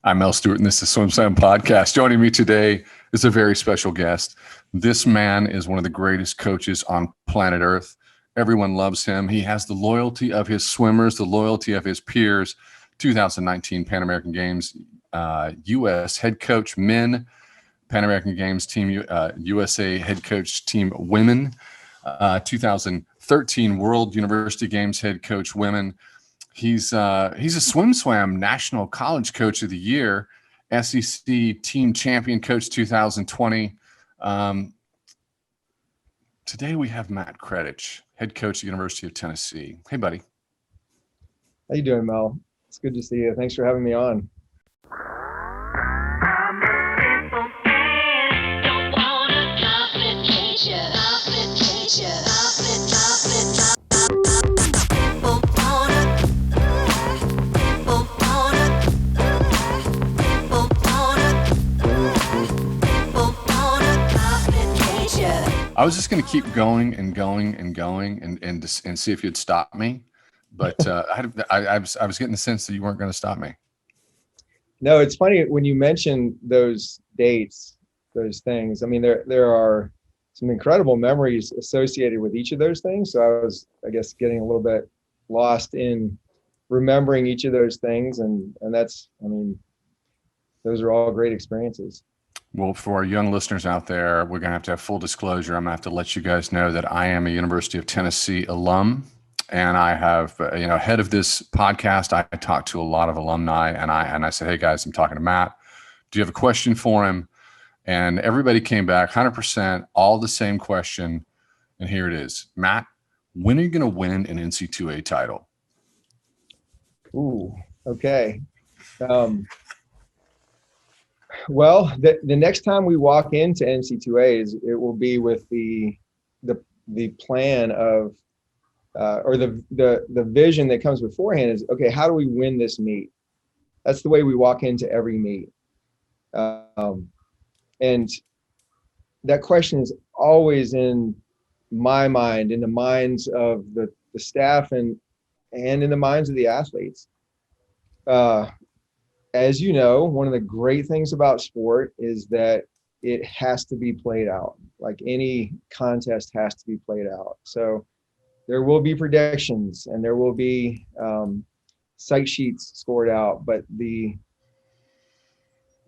I'm Mel Stewart, and this is SwimSwam Podcast. Joining me today is a very special guest. This man is one of the greatest coaches on planet Earth. Everyone loves him. He has the loyalty of his swimmers, the loyalty of his peers. 2019 Pan American Games U.S. head coach men, Pan American Games team USA head coach team women, 2013 World University Games head coach women. He's a SwimSwam National College Coach of the Year, SEC Team Champion Coach 2020. Today we have Matt Kredich, head coach at the University of Tennessee. Hey, buddy. How you doing, Mel? It's good to see you. Thanks for having me on. I was just going to keep going and see if you'd stop me, but I was getting the sense that you weren't going to stop me. No, it's funny when you mention those dates, those things. I mean, there are some incredible memories associated with each of those things. So I was, I guess, getting a little bit lost in remembering each of those things, and that's, I mean, those are all great experiences. Well, for our young listeners out there, we're going to have full disclosure. I'm going to have to let you guys know that I am a University of Tennessee alum, and I have, ahead of this podcast, I talked to a lot of alumni, and I said, hey guys, I'm talking to Matt. Do you have a question for him? And everybody came back 100%, all the same question. And here it is. Matt, when are you going to win an NCAA title? Ooh, okay. Well, the next time we walk into NCAAs, it will be with the plan of, or the vision that comes beforehand is, okay, how do we win this meet? That's the way we walk into every meet. And that question is always in my mind, in the minds of the staff and in the minds of the athletes. As you know, one of the great things about sport is that it has to be played out. Like any contest has to be played out. So there will be predictions and there will be site sheets scored out, but the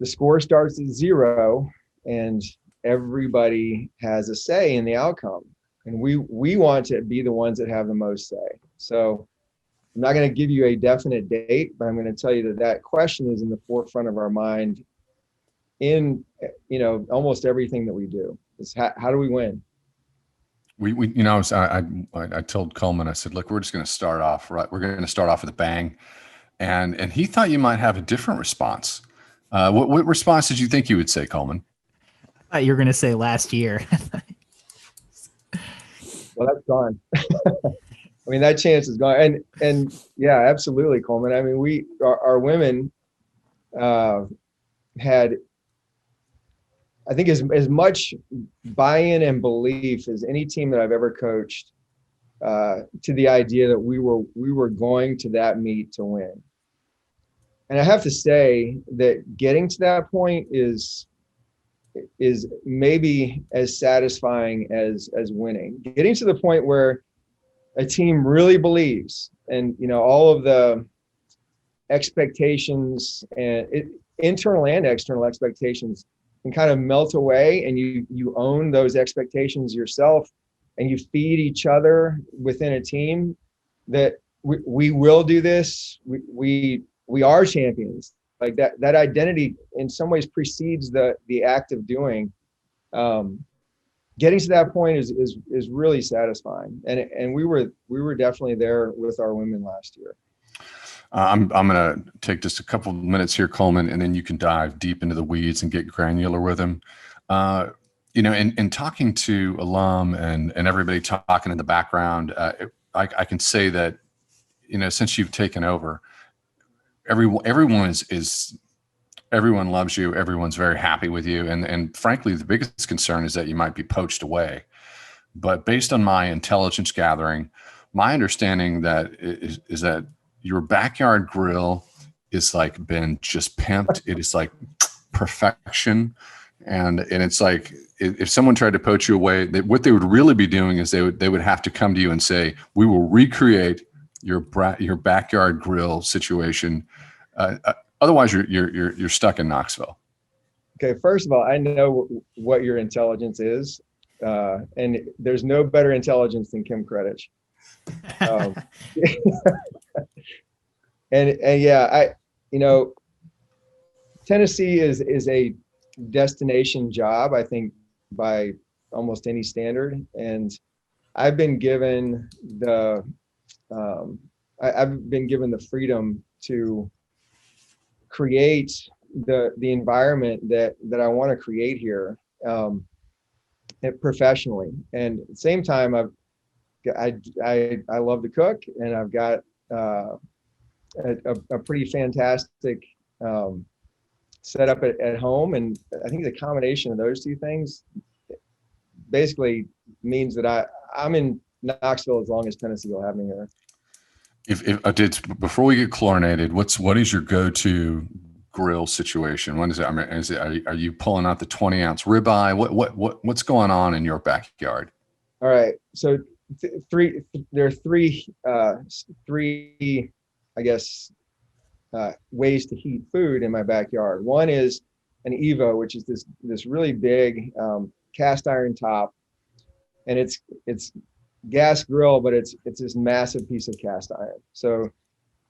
score starts at 0 and everybody has a say in the outcome. And we want to be the ones that have the most say. So I'm not going to give you a definite date, but I'm going to tell you that question is in the forefront of our mind in, almost everything that we do. Is how do we win? I told Coleman, I said, look, we're just going to start off, right? We're going to start off with a bang. And he thought you might have a different response. What response did you think you would say, Coleman? I thought you were going to say last year. Well, that's gone. I mean, that chance is gone. And yeah, absolutely, Coleman. I mean, our women had, I think, as much buy-in and belief as any team that I've ever coached to the idea that we were going to that meet to win. And I have to say that getting to that point is maybe as satisfying as winning. Getting to the point where a team really believes, and all of the expectations and internal and external expectations can kind of melt away, and you own those expectations yourself, and you feed each other within a team that we will do this. We are champions. Like that identity in some ways precedes the act of doing. Getting to that point is really satisfying, and we were definitely there with our women last year. I'm going to take just a couple of minutes here, Coleman, and then you can dive deep into the weeds and get granular with him. In talking to alum and everybody talking in the background, I can say that since you've taken over, everyone is. Everyone loves you. Everyone's very happy with you. And frankly, the biggest concern is that you might be poached away. But based on my intelligence gathering, my understanding is that your backyard grill is like been just pimped. It is like perfection. And it's like, if someone tried to poach you away, what they would really be doing is they would have to come to you and say, we will recreate your backyard grill situation. Otherwise you're stuck in Knoxville. Okay, first of all, I know what your intelligence is, and there's no better intelligence than Kim Kredich. And yeah, Tennessee is a destination job, I think, by almost any standard. And I've been given I've been given the freedom to create the environment that I want to create here, professionally. And at the same time, I love to cook, and I've got a pretty fantastic setup at home. And I think the combination of those two things basically means that I'm in Knoxville as long as Tennessee will have me here. Before we get chlorinated, what is your go-to grill situation? When is it? I mean, are you pulling out the 20-ounce ribeye? What's going on in your backyard? All right, so there are three, I guess, ways to heat food in my backyard. One is an Evo, which is this really big cast iron top, and it's gas grill, but it's this massive piece of cast iron. So if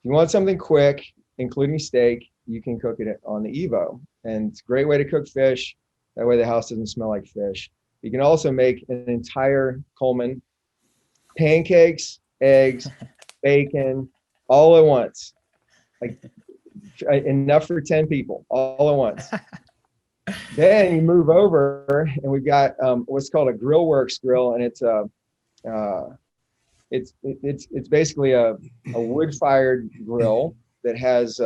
you want something quick, including steak, you can cook it on the Evo, and it's a great way to cook fish. That way the house doesn't smell like fish. You can also make an entire Coleman, pancakes, eggs, bacon, all at once, like enough for 10 people, all at once. Then you move over, and we've got what's called a GrillWorks grill, and it's basically a wood-fired grill that has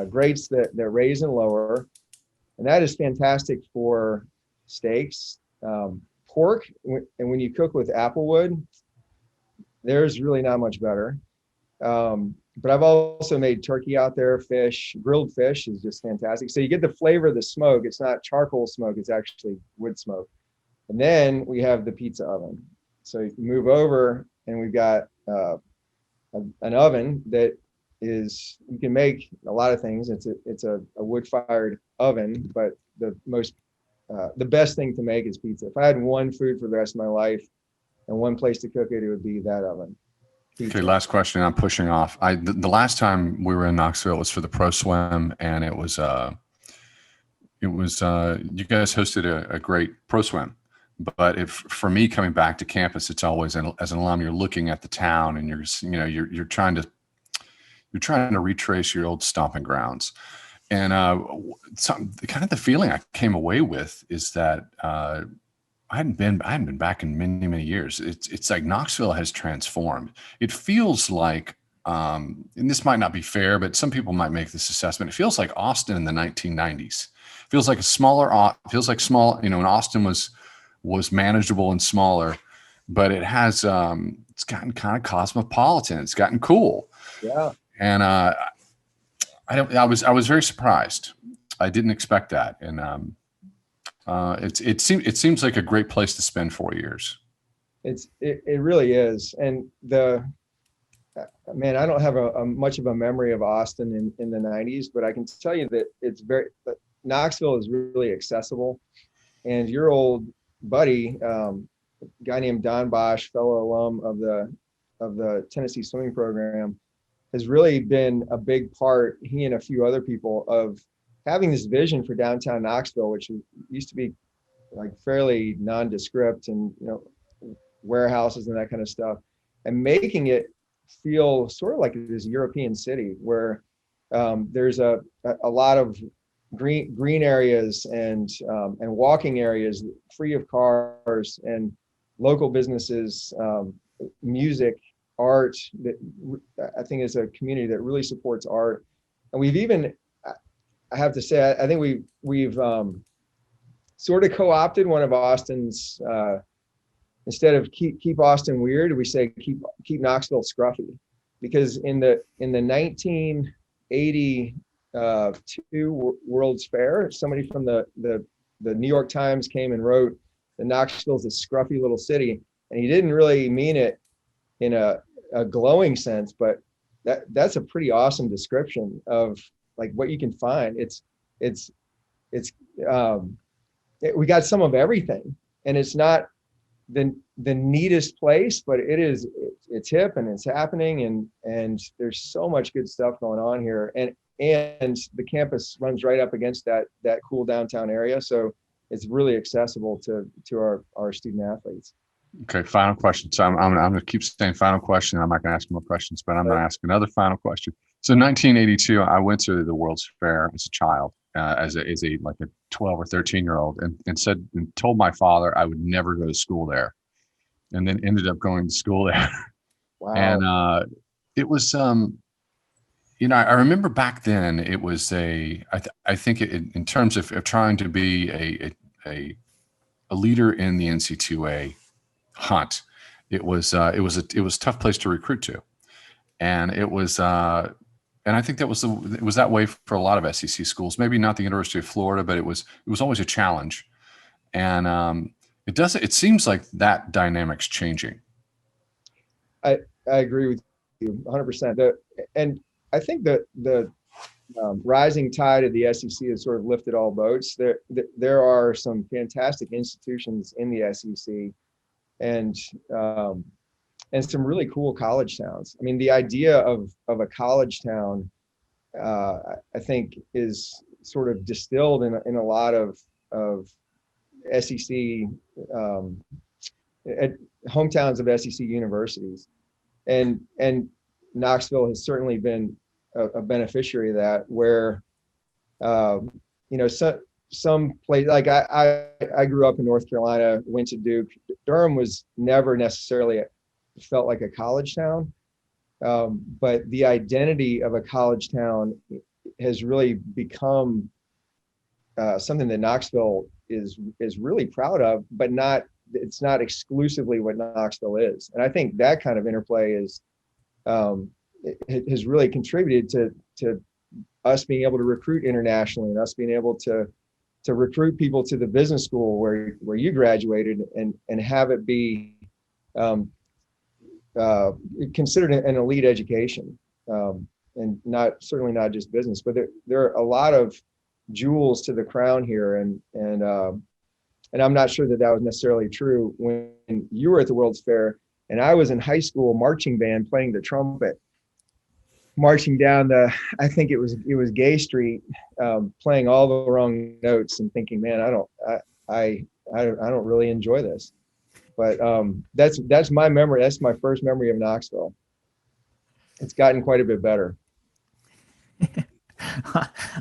grates that raise and lower, and that is fantastic for steaks, pork, and when you cook with applewood, there's really not much better. But I've also made turkey out there. Grilled fish is just fantastic. So you get the flavor of the smoke. It's not charcoal smoke, it's actually wood smoke. And then we have the pizza oven. So you move over, and we've got an oven that you can make a lot of things. It's a wood-fired oven, but the best thing to make is pizza. If I had one food for the rest of my life and one place to cook it, it would be that oven. Pizza. Okay, last question. I'm pushing off. The last time we were in Knoxville was for the ProSwim, and it was you guys hosted a great ProSwim. But for me coming back to campus, it's always as an alum, you're looking at the town, and you're trying to retrace your old stomping grounds. And kind of the feeling I came away with is that I hadn't been back in many, many years. It's like Knoxville has transformed. It feels like, and this might not be fair, but some people might make this assessment. It feels like Austin in the 1990s. It feels like small, and Austin was manageable and smaller, but it's gotten kind of cosmopolitan. It's gotten cool. Yeah. And I was very surprised. I didn't expect that. And it seems like a great place to spend 4 years. It really is. And I don't have a much of a memory of Austin in the 90s, but I can tell you that Knoxville is really accessible. And your old buddy, a guy named Don Bosch, fellow alum of the Tennessee swimming program, has really been a big part, he and a few other people, of having this vision for downtown Knoxville, which used to be like fairly nondescript and warehouses and that kind of stuff, and making it feel sort of like this European city where there's a lot of green areas and walking areas free of cars, and local businesses, music, art. That I think is a community that really supports art. And we've even, I have to say, I think we've sort of co-opted one of Austin's, instead of keep Austin weird, we say keep Knoxville scruffy, because in the 1982 World's Fair. Somebody from the New York Times came and wrote that Knoxville's a scruffy little city, and he didn't really mean it in a glowing sense, but that's a pretty awesome description of like what you can find. We got some of everything, and it's not the neatest place, but it's hip and it's happening, and there's so much good stuff going on here, and the campus runs right up against that cool downtown area, so it's really accessible to our student athletes. Okay, final question. So I'm going to keep saying final question. I'm not going to ask more questions, but I'm going to ask another final question. So in 1982, I went to the World's Fair as a child, as a like a 12 or 13-year-old, and told my father I would never go to school there, and then ended up going to school there. Wow. And it was I remember back then it was I think in terms of trying to be a leader in the NCAA hunt, it was a tough place to recruit to, and it was and I think it was that way for a lot of SEC schools. Maybe not the University of Florida, but it was always a challenge, and it seems like that dynamic's changing. I agree with you 100%. And I think that the rising tide of the SEC has sort of lifted all boats. There are some fantastic institutions in the SEC, and some really cool college towns. I mean, the idea of a college town, I think, is sort of distilled in a lot of SEC hometowns of SEC universities, and Knoxville has certainly been a beneficiary of that, where some place, like I grew up in North Carolina, went to Duke. Durham was never necessarily felt like a college town, but the identity of a college town has really become something that Knoxville is really proud of, but it's not exclusively what Knoxville is. And I think that kind of interplay has really contributed to us being able to recruit internationally, and us being able to recruit people to the business school where you graduated, and have it be considered an elite education, and certainly not just business. But there are a lot of jewels to the crown here, and I'm not sure that was necessarily true when you were at the World's Fair, and I was in high school marching band playing the trumpet, marching down I think it was Gay Street, playing all the wrong notes and thinking, man, I don't really enjoy this. But that's my memory. That's my first memory of Knoxville. It's gotten quite a bit better.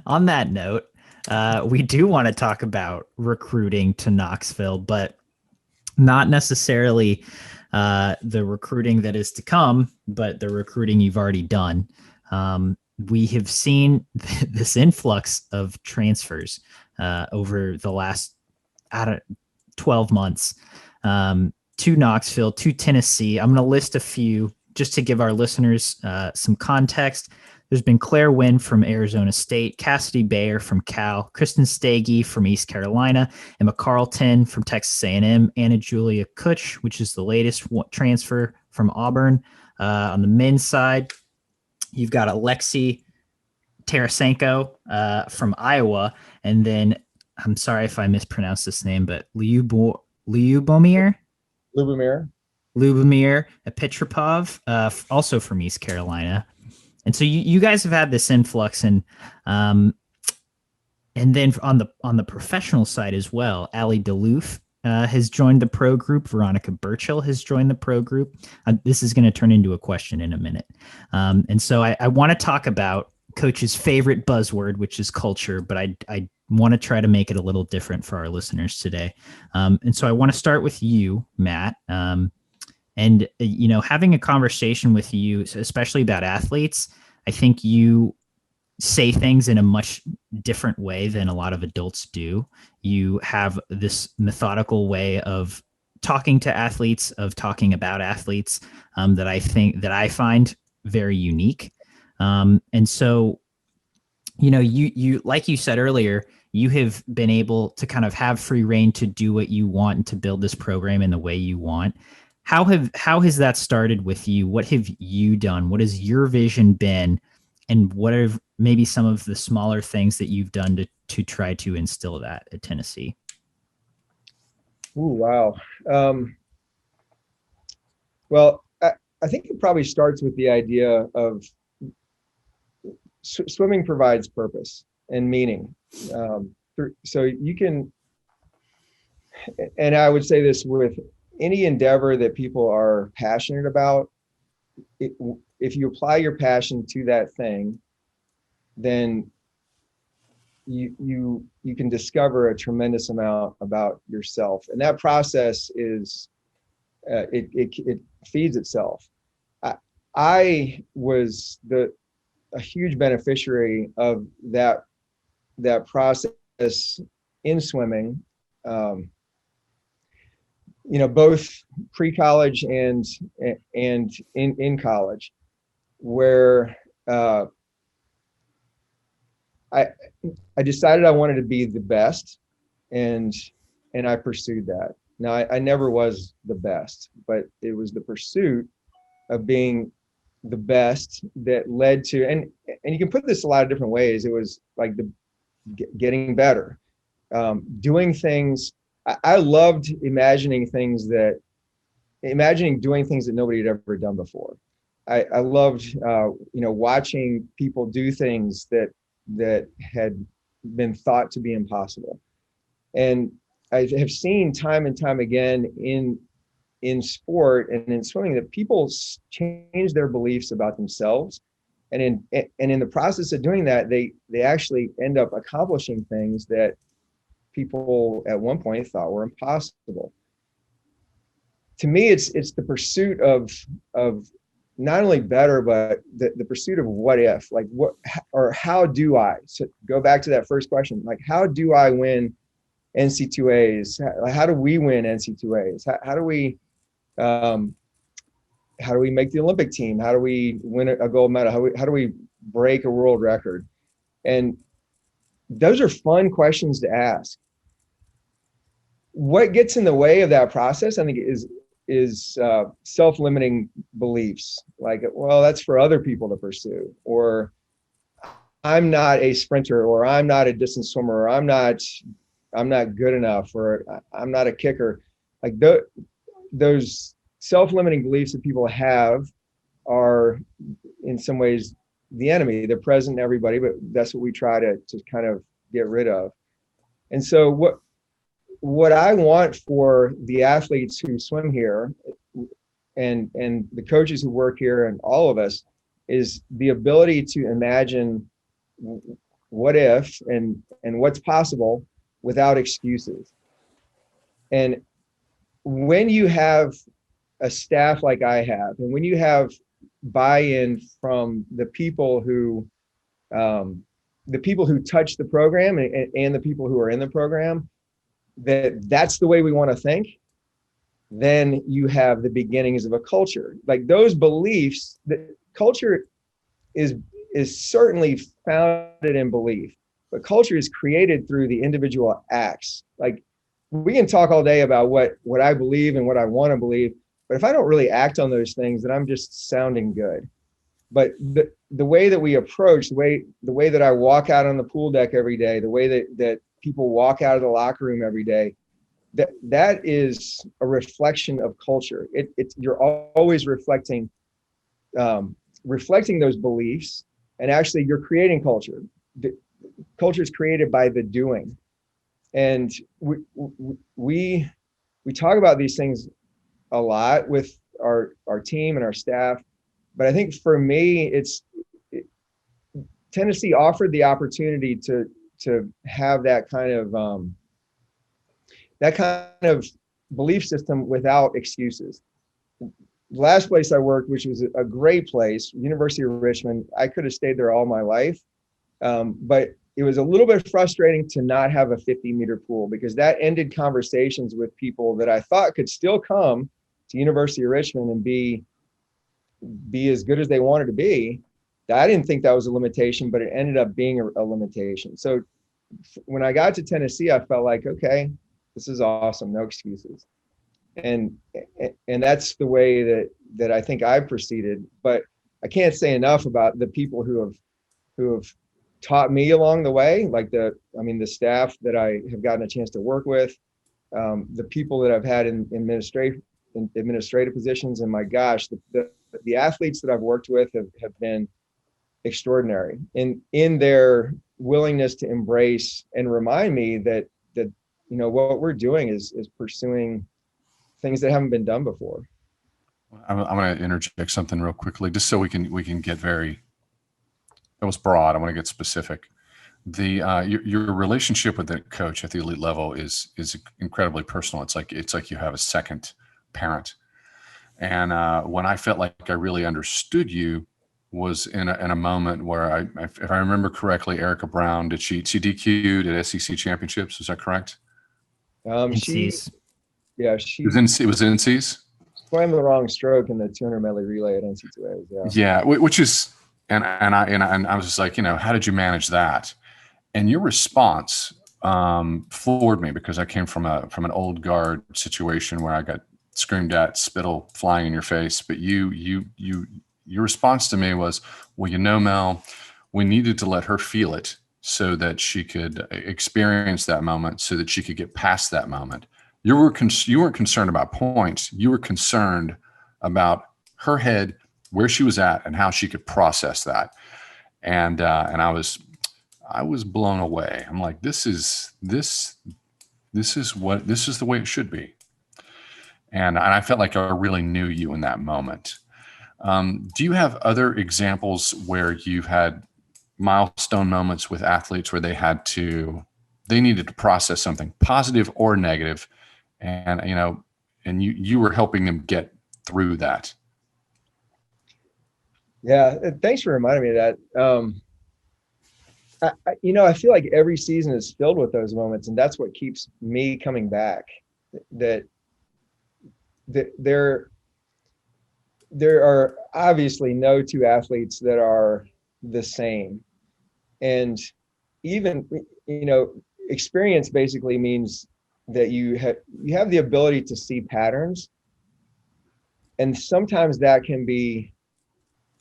On that note, we do want to talk about recruiting to Knoxville, but not necessarily the recruiting that is to come, but the recruiting you've already done. We have seen this influx of transfers over the last 12 months to Knoxville, to Tennessee. I'm going to list a few just to give our listeners some context. There's been Claire Wynn from Arizona State, Cassidy Bayer from Cal, Kristen Stagey from East Carolina, Emma Carlton from Texas A&M, Anna Julia Kutch, which is the latest transfer from Auburn. On the men's side, you've got Alexei Tarasenko from Iowa, and then I'm sorry if I mispronounced this name, but Lyubomir Petripov, also from East Carolina. And so you guys have had this influx, and then on the professional side as well, Allie Duluth has joined the pro group. Veronica Burchill has joined the pro group. This is going to turn into a question in a minute. And so I want to talk about Coach's favorite buzzword, which is culture, but I want to try to make it a little different for our listeners today. And so I want to start with you, Matt. And, having a conversation with you, especially about athletes, I think you say things in a much different way than a lot of adults do. You have this methodical way of talking to athletes, of talking about athletes, that I find very unique. And so you like you said earlier, you have been able to kind of have free reign to do what you want and to build this program in the way you want. How has that started with you? What have you done? What has your vision been? And what are maybe some of the smaller things that you've done to try to instill that at Tennessee? Ooh, wow. Well, I think it probably starts with the idea of swimming provides purpose and meaning. So you can, and I would say this with any endeavor that people are passionate about, if you apply your passion to that thing, then you can discover a tremendous amount about yourself, and that process is it feeds itself. I was a huge beneficiary of that process in swimming, both pre-college and in college, where I decided I wanted to be the best, and I pursued that. Now I never was the best, but it was the pursuit of being the best that led to, and you can put this a lot of different ways. It was like getting better, doing things. I loved imagining doing things that nobody had ever done before. I loved, watching people do things that had been thought to be impossible. And I have seen time and time again in sport and in swimming that people change their beliefs about themselves. And in the process of doing that, they actually end up accomplishing things that people at one point thought were impossible. To me, it's the pursuit of not only better, but the pursuit of what if, like what, or how do I, so go back to that first question, like how do I win NC2As? How do we win NC2As? How do we make the Olympic team? How do we win a gold medal? How do we break a world record? And those are fun questions to ask. What gets in the way of that process, I think, is self-limiting beliefs. Like, well, that's for other people to pursue, or I'm not a sprinter, or I'm not a distance swimmer, or I'm not good enough, or I'm not a kicker. Like those self-limiting beliefs that people have are in some ways the enemy. They're present in everybody, but that's what we try to kind of get rid of. And so what I want for the athletes who swim here and the coaches who work here and all of us is the ability to imagine what if and what's possible without excuses. And when you have a staff like I have, and when you have buy-in from the people who touch the program and the people who are in the program, that's the way we want to think, then you have the beginnings of a culture. Like those beliefs, that culture is certainly founded in belief, but culture is created through the individual acts. Like we can talk all day about what I believe and what I want to believe, but if I don't really act on those things, then I'm just sounding good. But the way that we approach, the way that I walk out on the pool deck every day, the way that people walk out of the locker room every day, that is a reflection of culture. You're always reflecting those beliefs, and actually you're creating culture. Culture is created by the doing. And we talk about these things a lot with our team and our staff, but I think for me, Tennessee offered the opportunity to have that kind of belief system without excuses. The last place I worked, which was a great place, University of Richmond, I could have stayed there all my life, but it was a little bit frustrating to not have a 50-meter pool, because that ended conversations with people that I thought could still come to University of Richmond and be as good as they wanted to be, I didn't think that was a limitation, but it ended up being a limitation. So when I got to Tennessee, I felt like, okay, this is awesome. No excuses. And that's the way that I think I proceeded. But I can't say enough about the people who have taught me along the way, like the staff that I have gotten a chance to work with, the people that I've had in administrative positions, and my gosh, the athletes that I've worked with have been extraordinary in their willingness to embrace and remind me that what we're doing is pursuing things that haven't been done before. I'm going to interject something real quickly, just so we can get very. That was broad. I want to get specific. Your relationship with the coach at the elite level is incredibly personal. It's like you have a second parent. And when I felt like I really understood you was in a moment where if I remember correctly, Erika Brown, she DQ'd at SEC championships? Is that correct? NCs. It was NCs. Swam the wrong stroke in the 200 medley relay at NCAA. Yeah, which is and I was just like, how did you manage that? And your response floored me, because I came from an old guard situation where I got screamed at, spittle flying in your face. But your response to me was, well, Mel, we needed to let her feel it so that she could experience that moment, so that she could get past that moment. You weren't concerned about points. You were concerned about her head, where she was at, and how she could process that. And I was blown away. I'm like, this is the way it should be. And I felt like I really knew you in that moment. Do you have other examples where you've had milestone moments with athletes where they needed to process something positive or negative, and you were helping them get through that? Yeah, thanks for reminding me of that. I feel like every season is filled with those moments, and that's what keeps me coming back. That there are obviously no two athletes that are the same, and even experience basically means that you have the ability to see patterns, and sometimes that can be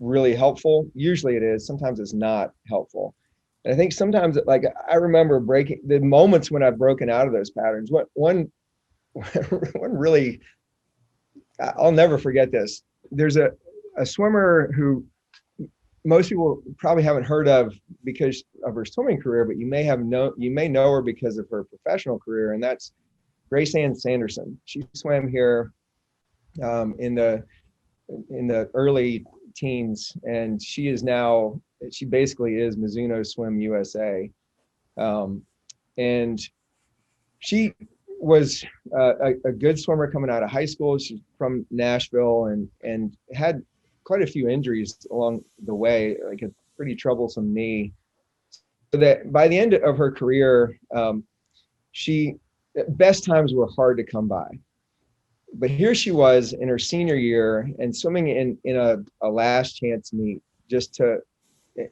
really helpful. Usually it is. Sometimes it's not helpful. And I think sometimes, like, I remember breaking the moments when I've broken out of those patterns. One really, I'll never forget this. There's a swimmer who most people probably haven't heard of because of her swimming career, but you may know her because of her professional career, and that's Grace Ann Sanderson. She swam here in the early teens, and she basically is Mizuno Swim USA. And she was a good swimmer coming out of high school. She's from Nashville and had quite a few injuries along the way, like a pretty troublesome knee. So that by the end of her career, best times were hard to come by. But here she was in her senior year and swimming in a last chance meet,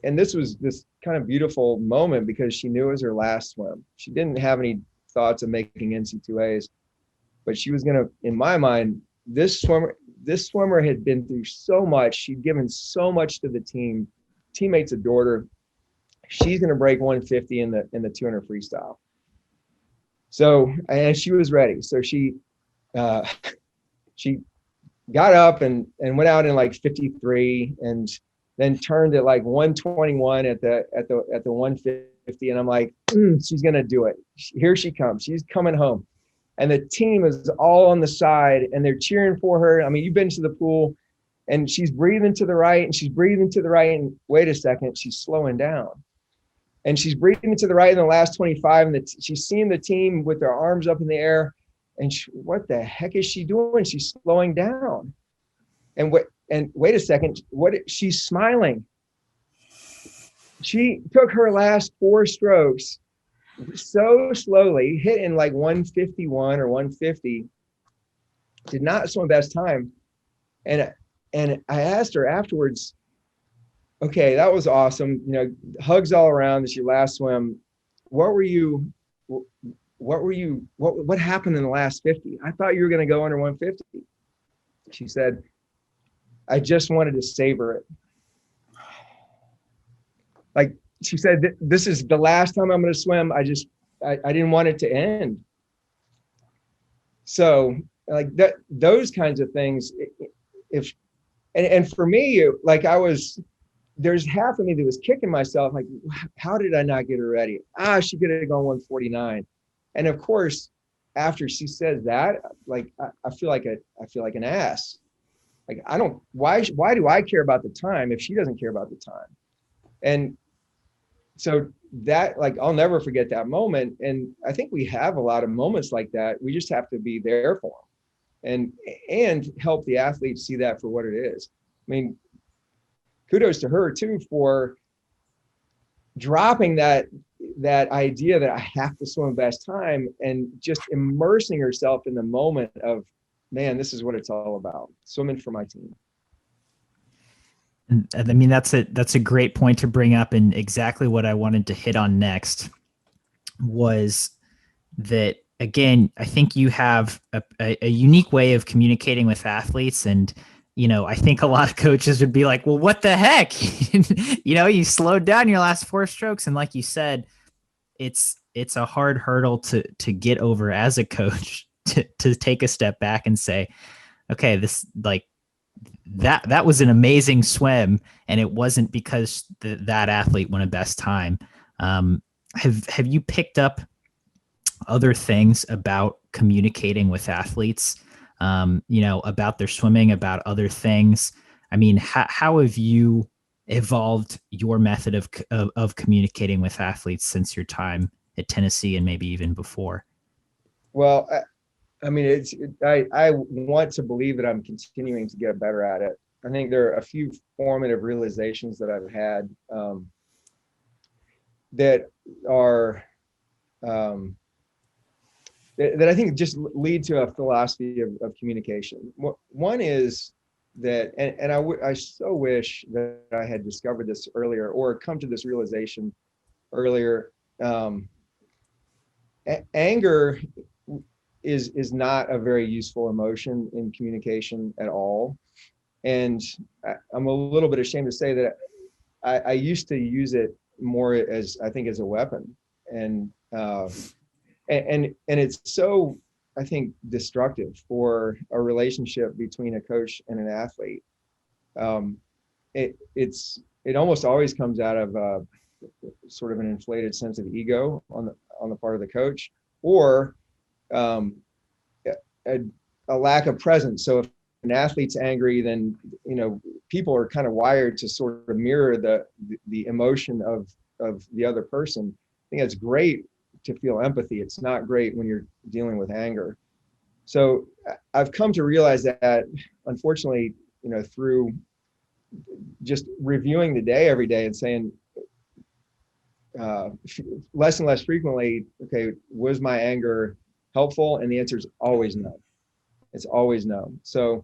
and this was this kind of beautiful moment because she knew it was her last swim. She didn't have any thoughts of making NC2As, but she was going to, in my mind, this swimmer had been through so much. She'd given so much to the team. Teammates adored her. She's going to break 150 in the 200 freestyle. So, and she was ready. So she got up and went out in like 53, and then turned at like 121 at the 150. And I'm like, she's going to do it. Here she comes. She's coming home. And the team is all on the side and they're cheering for her. I mean, you've been to the pool, and she's breathing to the right and she's breathing to the right. And wait a second, she's slowing down. And she's breathing to the right in the last 25. And she's seeing the team with their arms up in the air. And what the heck is she doing? She's slowing down. And wait a second, she's smiling. She took her last 4 strokes so slowly, hit in like 151 or 150, did not swim best time. And I asked her afterwards, okay, that was awesome. You know, hugs all around. This is your last swim. What happened in the last 50? I thought you were going to go under 150. She said, I just wanted to savor it. Like she said, this is the last time I'm going to swim. I didn't want it to end. So like that, those kinds of things, and for me, like there's half of me that was kicking myself, like, how did I not get her ready? She could have gone 149. And of course, after she says that, like, I feel like an ass. Like, why do I care about the time if she doesn't care about the time? And so that, like, I'll never forget that moment. And I think we have a lot of moments like that. We just have to be there for them and help the athletes see that for what it is. I mean, kudos to her too for dropping that idea that I have to swim best time and just immersing herself in the moment of, man, this is what it's all about, swimming for my team. And I mean, that's a great point to bring up, and exactly what I wanted to hit on next was that, again, I think you have a unique way of communicating with athletes. And, you know, I think a lot of coaches would be like, well, what the heck? You know, you slowed down your last 4 strokes. And like you said, it's a hard hurdle to get over as a coach, to take a step back and say, okay, this, like, that was an amazing swim, and it wasn't because that athlete won a best time. Have you picked up other things about communicating with athletes, you know, about their swimming, about other things? I mean, how have you evolved your method of communicating with athletes since your time at Tennessee and maybe even before? Well, I mean, I want to believe that I'm continuing to get better at it. I think there are a few formative realizations that I've had that are that I think just lead to a philosophy of communication. One is that, and I so wish that I had discovered this earlier or come to this realization earlier. Anger is not a very useful emotion in communication at all. And I'm a little bit ashamed to say that I used to use it more as a weapon. And it's so, I think, destructive for a relationship between a coach and an athlete. It almost always comes out of sort of an inflated sense of ego on the part of the coach, or a lack of presence. So if an athlete's angry, then, you know, people are kind of wired to sort of mirror the emotion of the other person. I think it's great to feel empathy. It's not great when you're dealing with anger. So I've come to realize that, unfortunately, you know, through just reviewing the day every day and saying less and less frequently, okay, was my anger helpful? And the answer is always no. It's always no. So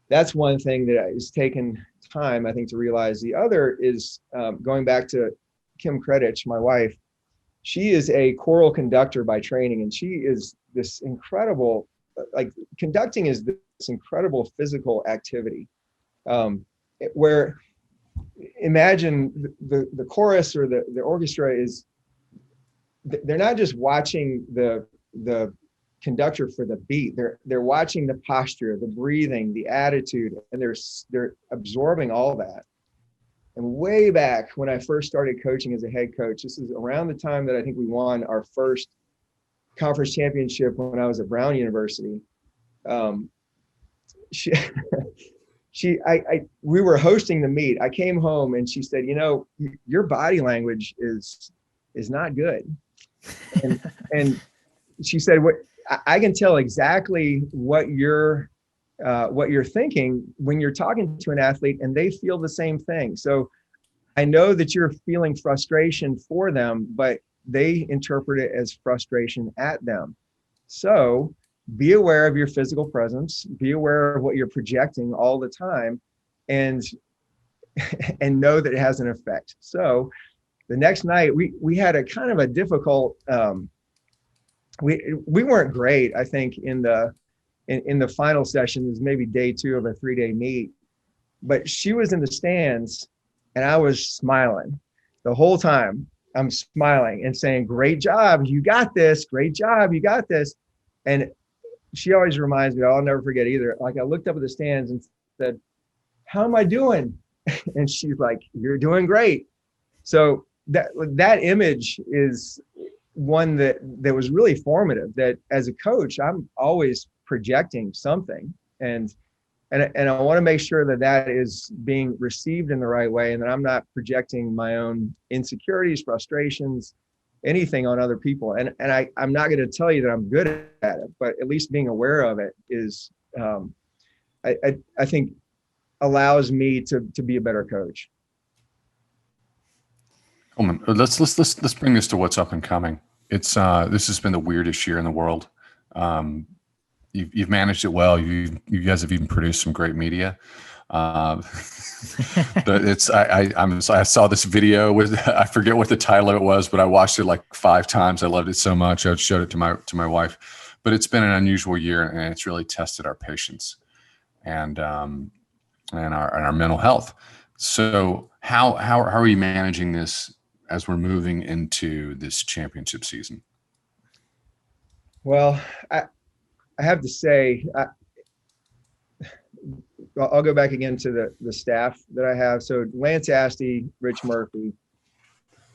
that's one thing that has taken time, I think, to realize. The other is going back to Kim Kredich, my wife. She is a choral conductor by training, and she is this incredible, like, conducting is this incredible physical activity, where, imagine the chorus or the orchestra is, they're not just watching the conductor for the beat. They're watching the posture, the breathing, the attitude, and they're absorbing all that. And way back when I first started coaching as a head coach, this is around the time that I think we won our first conference championship when I was at Brown University. We were hosting the meet. I came home and she said, you know, your body language is not good. And she said, what I can tell exactly what you're thinking when you're talking to an athlete, and they feel the same thing. So I know that you're feeling frustration for them, but they interpret it as frustration at them. So be aware of your physical presence, be aware of what you're projecting all the time, and and know that it has an effect. So the next night we had a kind of a difficult, we weren't great, I think, in the final session. It was maybe day 2 of a 3-day meet, but she was in the stands and I was smiling the whole time. I'm smiling and saying, great job, you got this, great job, you got this. And she always reminds me, I'll never forget either, like I looked up at the stands and said, how am I doing? And she's like, you're doing great. So that image is one that was really formative, that as a coach, I'm always projecting something. And I want to make sure that that is being received in the right way, and that I'm not projecting my own insecurities, frustrations, anything on other people. And I'm not going to tell you that I'm good at it, but at least being aware of it is, I think, allows me to be a better coach. Coleman, let's bring this to what's up and coming. It's this has been the weirdest year in the world. You've managed it well. You guys have even produced some great media. But it's I saw this video with, I forget what the title of it was, but I watched it like 5 times. I loved it so much. I showed it to my wife. But it's been an unusual year, and it's really tested our patience and our mental health. So how are we managing this as we're moving into this championship season? Well, I have to say, I'll go back again to the staff that I have. So Lance Asti, Rich Murphy,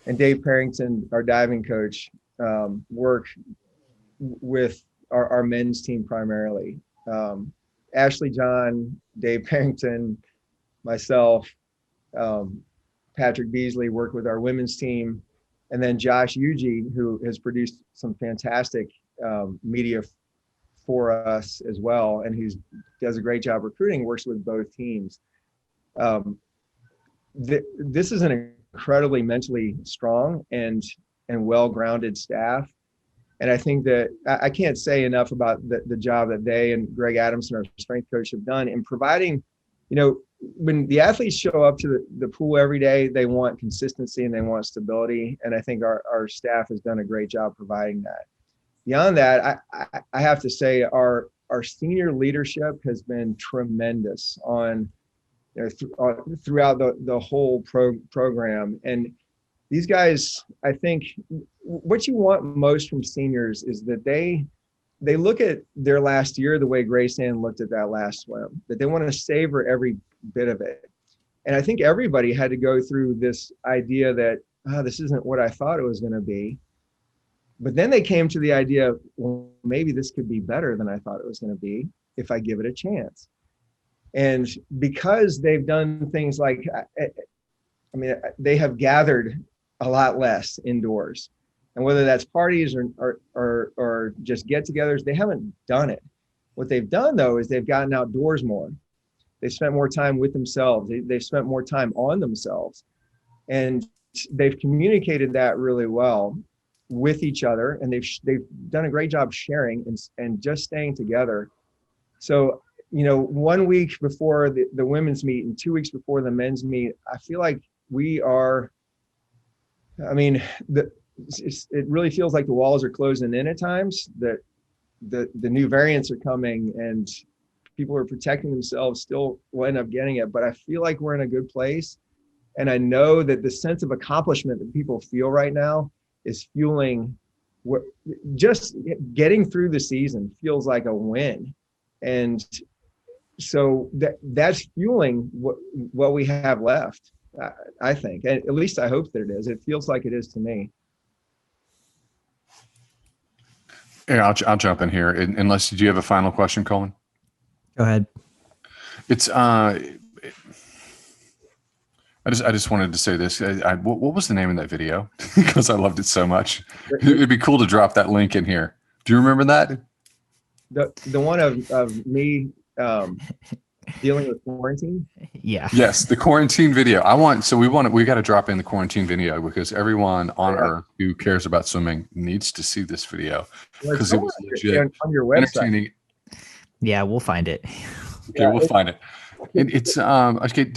and Dave Parrington, our diving coach, work with our men's team primarily. Ashley John, Dave Parrington, myself, Patrick Beasley work with our women's team, and then Josh Yuji, who has produced some fantastic media for us as well, and who does a great job recruiting, works with both teams. This is an incredibly mentally strong and well-grounded staff. And I think that I can't say enough about the job that they and Greg Adamson, our strength coach, have done in providing, when the athletes show up to the pool every day, they want consistency and they want stability. And I think our staff has done a great job providing that. Beyond that, I have to say our senior leadership has been tremendous throughout the whole program. And these guys, I think what you want most from seniors is that they look at their last year the way Graceland looked at that last swim, that they want to savor every bit of it. And I think everybody had to go through this idea that, this isn't what I thought it was going to be. But then they came to the idea, well, maybe this could be better than I thought it was going to be if I give it a chance. And because they've done things like, they have gathered a lot less indoors. And whether that's parties or just get-togethers, they haven't done it. What they've done, though, is they've gotten outdoors more. They've spent more time with themselves. They've spent more time on themselves. And they've communicated that really well with each other. And they've done a great job sharing and just staying together. So, 1 week before the women's meet and 2 weeks before the men's meet, I feel like we are, it really feels like the walls are closing in at times, that the new variants are coming and people are protecting themselves, still will end up getting it. But I feel like we're in a good place. And I know that the sense of accomplishment that people feel right now is fueling just getting through the season feels like a win. And so that's fueling what we have left, I think. And at least I hope that it is. It feels like it is to me. Yeah, I'll jump in here. Unless, do you have a final question, Coleman? Go ahead. It's I just wanted to say this. What was the name of that video? Because I loved it so much. It'd be cool to drop that link in here. Do you remember that? The one of me dealing with quarantine. Yeah. Yes, the quarantine video. We got to drop in the quarantine video because everyone on Earth who cares about swimming needs to see this video because it was legit on your website. Entertaining. Yeah, we'll find it. Okay, we'll find it. It's okay.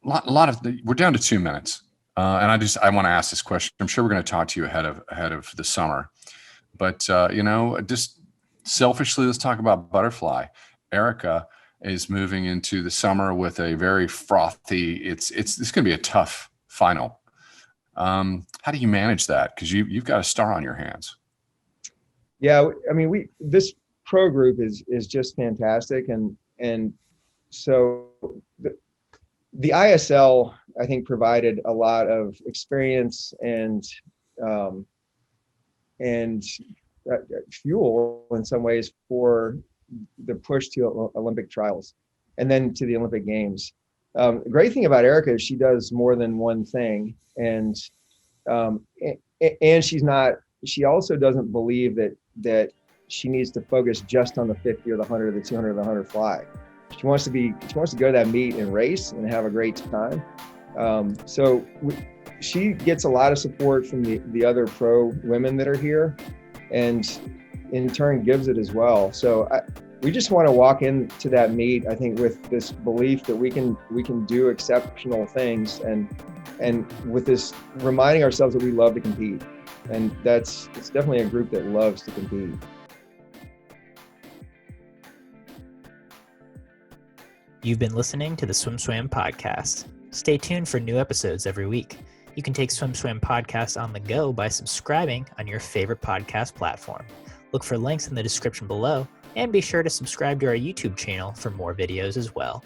lot of we're down to 2 minutes, and I want to ask this question. I'm sure we're going to talk to you ahead of the summer, but just selfishly, let's talk about butterfly. Erika is moving into the summer with a very frothy. It's going to be a tough final. How do you manage that? Because you've got a star on your hands. Yeah, I mean, this pro group is just fantastic, and so the ISL, I think, provided a lot of experience and fuel in some ways for the push to Olympic trials and then to the Olympic Games. The great thing about Erika is she does more than one thing, and she also doesn't believe that she needs to focus just on the 50 or the 100 or the 200 or the 100 fly. She wants to go to that meet and race and have a great time. She gets a lot of support from the other pro women that are here, and in turn gives it as well. So we just want to walk into that meet, I think, with this belief that we can do exceptional things, and with this reminding ourselves that we love to compete, and it's definitely a group that loves to compete. You've been listening to the SwimSwam podcast. Stay tuned for new episodes every week. You can take SwimSwam podcast on the go by subscribing on your favorite podcast platform. Look for links in the description below, and be sure to subscribe to our YouTube channel for more videos as well.